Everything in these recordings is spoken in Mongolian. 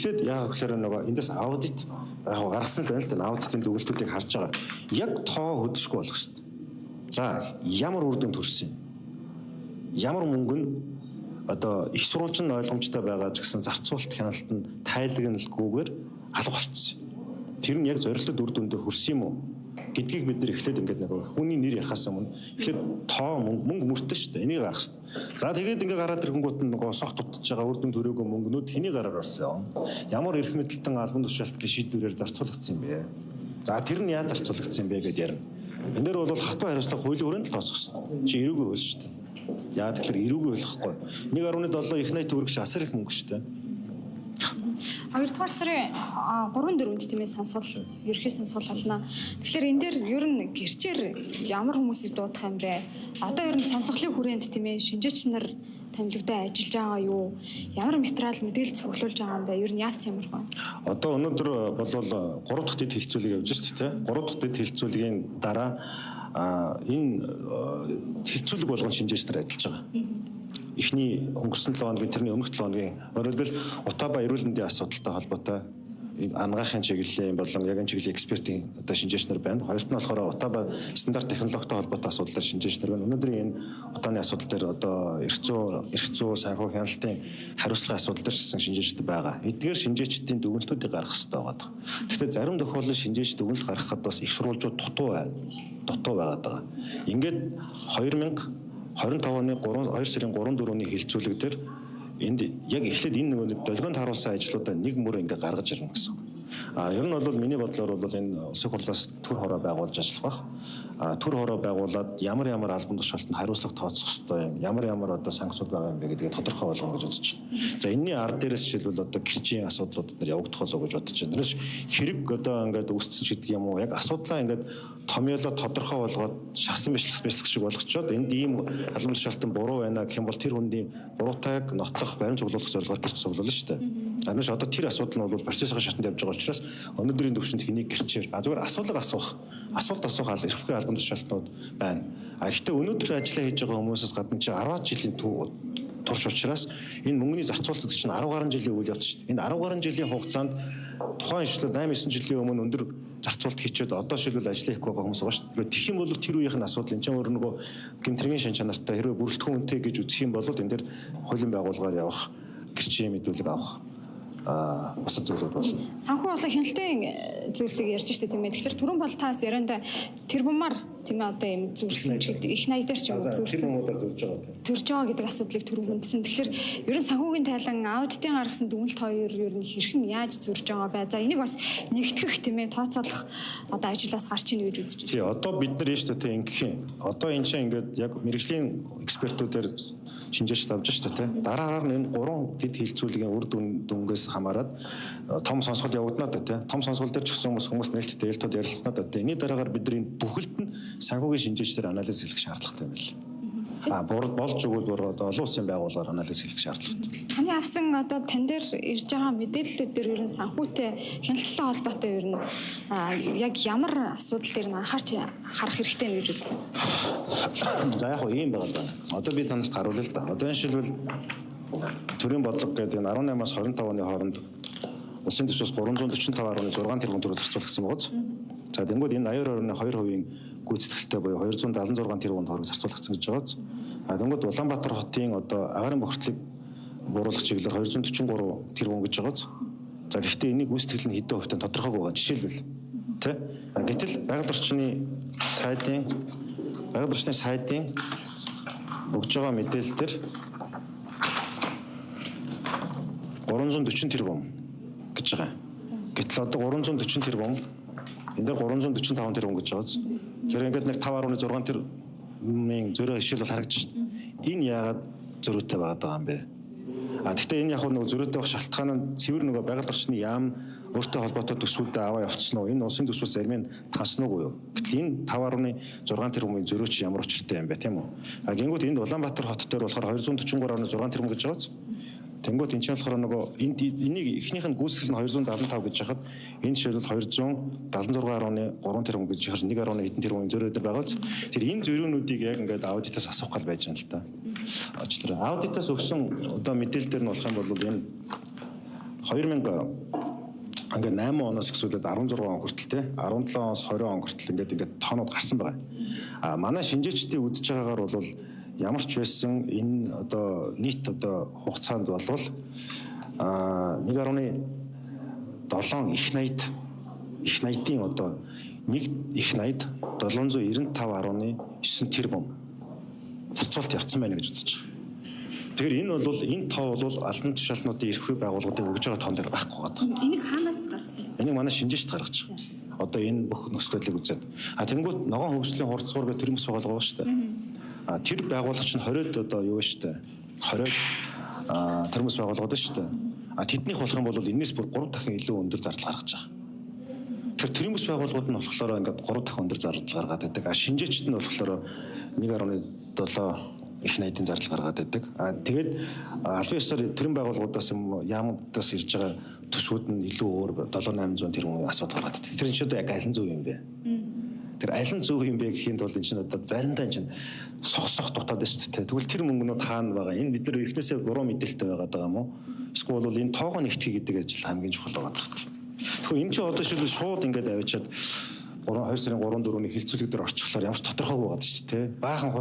Тэгэхэд яг гэхээр нөгөө эндээс аудит яг гаргасан л байна л да. Аудитын дүгнэлтүүдийг харж байгаа. Яг тоо хөдөлшгүй болох хэрэгтэй. За ямар үр дүн төрсөн юм? Ямар мөнгө нь одоо их сурвалжин ойлгомжтой байгаа ч гэсэн зарцуулалт хяналтанд тайлагналгүйгээр алга болчихсон. Тэр нь яг зорилтод үр дүндээ хүрсэн юм уу гэдгийг бид нэр эхлээд ингээд нэг хүний нэр ярихаас өмнө эхлээд тоо мөнгө мөртөө шүү дээ. Энийг гаргах хэрэгтэй. За тэгээд ингээд гараад ирэнгүүт нь нөгөө согт утж байгаа үр дүн төрөөгүй мөнгнүүд хэний гараар орсон юм? Ямар эрх мэдэлтэн албан тушаалтын шийдвэрээр зарцуулагдсан юм бэ? За тэр нь яаж зарцуулагдсан юм бэ гэдээ ярина. Энэ дээр бол хатуу хариуцлага хуулийн хүрээнд л тооцох хэрэгтэй. Чи эрүүгүй байсан шүү дээ. Яа тэгэхээр эрүүгүй болохгүй. 1.7 их 80 төгрөг асар их мөнгө шүү дээ. 2 дугаар сарын 3-4-нд тийм ээ сонсгол ерхий сонсгол болно. Тэгэхээр энэ дээр ер нь гэрчээр ямар хүмүүсийг дуудах юм бэ? Одоо ер нь сонсголын хүрээнд тийм ээ шинжээч нар томилогдоо ажиллаж байгаа юу? Ямар материал мэдээлэл цуглуулж байгаа юм бэ? Ер нь яавц ямар вэ? Одоо өнөөдөр болвол 3 дахь дэд хилцүүлэг явж шүү дээ. 3 дахь дэд хилцүүлгийн дараа энэ хилцүүлэг болгон шинжээч нар ажиллаж байгаа. Эхний өнгөрсөн 7 хоногийн тэрний өмнөх 7 хоногийн өөрөлдөл Утаба эрүүл мэндийн асуудалтай холбоотой ангаахын чиглэлийн болон яг энэ чиглэлийн экспертийн одоо шинжээч нар байна. Хоёрт нь болохоор Утаба стандарт технологитой холбоотой асуудлаар шинжээч нар байна. Өнөөдрийн энэ утааны асуудал дээр одоо эрх зүй санхүү хяналтын хариуцлагын асуудал дээр шинжээчд байгаа. Эдгээр шинжээчдийн дүгнэлтүүдийг гаргах хэрэгтэй байгаа. Гэхдээ зарим тохиолдолд шинжээч дүгнэлт гаргахад бас их сурвалжууд дутуу байгаад байгаа. Ингээд 2025 оны 2 сарын 3-4-ний хилцүүлэг дээр энд яг эхлээд энэ нөгөө долгионд харуулсан ажлуудаа нэг мөр ингээ гаргаж ирнэ гэсэн. Ер нь бол миний бодлоор бол энэ улсын хурлаас төр хороо байгуулж ажиллах бах. Төр хороо байгуулад ямар албан тушаалтанд хариуцлага тооцох ёстой юм, ямар одоо санкцууд байгаа юм бэ гэдгийг тодорхой болгоно гэж үзэж байна. За энэний ард дээрээс жишээлбэл одоо гэрчийн асуудлууд дээр явагдах болов гэж бодож байна. Тэрс хэрэг одоо ингээд үүссэн ч гэдэг юм уу, яг асуудлаа ингээд томьёолоо тодорхой болгоод шахсан бичлэг шиг болгочоод энд ийм албан тушаалтан буруу байна гэх юм бол тэр хүндийн буруутайг нотлох, баримт цуглуулах зорилгоор гэрч цуглуулна шүү дээ. Амнаш одоо тэр асуудал нь бол процессын шатанд явж байгаа учраас өнөөдрийн төвшөнд хэнийг гэрчээр зүгээр асуулт асуухаар эрхлэх албан тушаалтнууд байна. Гэхдээ өнөөдөр ажиллаа хийж байгаа хүмүүсээс гадна чи 10 жилийн турш учраас энэ мөнгөний зарцуулалт чинь 10 гаруй жилийн үйл явц шүү дээ. Энэ 10 гаруй жилийн хугацаанд тухайн ишлэл 8-9 жилийн өмнө өндөр зарцуулалт хийчихэд одоо шилбэл ажиллах хийхгүй байгаа хүмүүс байгаа шүү дээ. Тэгэх юм бол тэр үеийн асуудал энэ ч өөр нөгөө гэмтрийн шин чанартай хэрвээ бүрэлдэхүүн үнэтэй гэж үзэх юм бол энэ дээр хуулийн байгууллагаар явах, гэрчийн мэдүүлэг авах бусад зүйлүүд болно. Санхүү болон хяналтын зүйлсийг ярьж штэ тийм ээ. Тэгэхээр түрүүн бол таас ярианда тэрбумаар тийм ээ одоо юм зүрсэн гэдэг их 80 дээр ч юм уу зүрсэн. Зүрж байгаа гэдэг асуудлыг түрүүн хүндсэн. Тэгэхээр ер нь санхүүгийн тайлан аудитын гаргасан дүгнэлт хоёр ер нь хэрхэн яаж зурж байгаа бай. За энийг бас нэгтгэх тийм ээ тооцоолох одоо ажлаас гарч ийн гэж үзэж байна. Тий одоо бид нар яаж тэ ингэх юм. Одоо энэ чинь ингээд яг мэрэгжлийн экспертүүдээр шинжээч тавьж штэ тий. Дараагаар нь энэ 3 дэд хилцүүлгийн үр дүнгээс хамаарат том сонсгол явагдана да тий. Том сонсгол дээр ч гэсэн хүмүүс нээлттэй ээлтүүд ярилцсанаа да тий. Эний дараагаар бидний бүхэлд нь санхүүгийн шинжээчдэр анализ хийх шаардлагатай юм байна. Болж өгвөл одоо олон улсын байгууллагаар анализ хийх шаардлагатай. Таны авсан одоо тань дээр ирж байгаа мэдээллүүд дээр ер нь санхүүтэй хяналттай холбоотой ер нь яг ямар асуудал дээр нь анхаарч харах хэрэгтэй гэж үзсэн. За яг хөө ийм байгаа. Одоо би танарт харуулъя л да. Одоо энэ шилбэл төрийн бодлого гэдэг энэ 18-аас 25 оны хооронд улсын төсвөөс 345.6 тэрбум төгрөг зарцуулагдсан байгаа. За тэнгууд энэ 82.2% гүйцэтгэлтэй буюу 276 тэрбум төгрөг зарцуулагдсан гэж байгаа. Тэнгууд Улаанбаатар хотын одоо агаарын бохирдлыг бууруулах чиглэлээр 243 тэрбум гэж байгаа. За гэхдээ энийг гүйцэтгэл нь хэдэн хувьтай тодорхойг байгаа. Жишээлбэл тий. Гэтэл байгаль орчны сайдын өгж байгаа мэдээлэлээр 340 тэрбум гэж байгаа. Гэтэл одоо 340 тэрбум энэ дээр 345 тэрбум гэж байгаа. Тэр ингээд нэг 5.6 тэрбумын зөрөө хишээл бол харагдаж байна. Энэ яагаад зөрүүтэй байгаа юм бэ? Гэхдээ энэ яг нэг зөрүүтэй байх шалтгаан нь цэвэр нөгөө байгаль орчны яам өөртөө холбоотой төсвүүдэд аваа явуулсан уу? Энэ улсын төсвөөс зарим нь тасна уу юу? Гэтэл энэ 5.6 тэрбумын зөрөө чи ямар учиртай юм бэ, тийм үү? Гингүүд энд Улаанбаатар хот дээр болохоор 243.6 тэрбум гэж байгаа. Тэнгүүд энэ ч болохоор нөгөө энийг эхнийх нь гүйцэтгэл нь 275 гэж хахад энэ жишээлбэл 276.3 тэрбум гэж хахад 1.1 хэдэн тэрбумын зөрөө дээр байгаа. Тэр энэ зөрөөнүүдийг яг ингээд аудитаас асуух гал байж байгаа л та. Аудитаас өгсөн одоо мэдээлэл дээр нь болох юм бол энэ ингээд 8 оноос эхлүүлээд 16 он хүртэл те 17 оноос 20 он хүртэл ингээд тоонууд гарсан байгаа. А манай шинжээчдийн үзэж байгаагаар бол ямар ч байсан энэ одоо нийт одоо хугацаанд болвол 1.7 их найдын одоо нэг их найд 795.9 тэрбум зарцуулалт явцсан байна гэж үзэж байгаа. Тэгэхээр энэ тоо бол албан тушаалтнуудын эрх байгууллагуудын өгж байгаа тоон дээр байхгүй байгаа. Энийг хаанаас гаргасан бэ? Энийг манай шинжээчд гаргаж байгаа. Одоо энэ бүх нөхцөл байдлыг үзээд. Тэнгүүд ногоон хөгжлийн хурцгаар гэх төрөмс байгууллага шүү дээ. Тэр байгууллага чинь 20-д одоо юу вэ шүү дээ. 20 төрөмс байгууллагууд шүү дээ. Тэднийх болох юм бол энэс бүр 3 дахин илүү өндөр зардал гаргаж байгаа. Тэр төрөмс байгууллагууд нь болохоор ингээд 3 дахин өндөр зардал гаргаад байдаг. Шинжээчд нь болохоор 1.7 их найдын зардал гаргаад байдаг. Тэгээд албан ёсоор төрийн байгууллагуудаас юм яамдаас ирж байгаа төсвүүд нь илүү өөр 7-800 тэрбум асуудал гаргаад байдаг. Тэр нь ч одоо яг аль нь зөв юм бэ? Тэр аль нь зөв юм бэ гэхийн тулд энэ чинь одоо заримдаа энэ чинь сох дутаад байна шүү дээ. Тэгвэл тэр мөнгөнүүд хаана байгаа? Энэ бид нар эхнээсээ буруу мэдээлэлтэй байгаад байгаа юм уу? Эсвэл бол энэ тоогоо нэгтгэх гэдэг ажил хамгийн чухал байгаа гэх юм. Тэгэхээр энэ чинь одоо шууд ингээд авчиад 2 сарын 3-4-ний хилцүүлэг дээр орчихлоор ямар ч тодорхойгүй байгаа шүү дээ. Баахан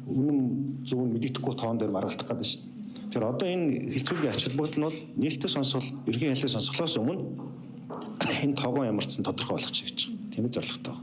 үнэн зөв нь мэдэгдэхгүй тоон дээр маргалдах гэдэг шүү дээ. Тэгэхээр одоо энэ хилцүүлгийн ач холбогдол нь бол нээлттэй сонсвол ерөнхий хэлний сонсголоос өмнө энэ тоогоо ямарчсан тодорхой болгочих гэж байна. Тийм ээ зорилготой.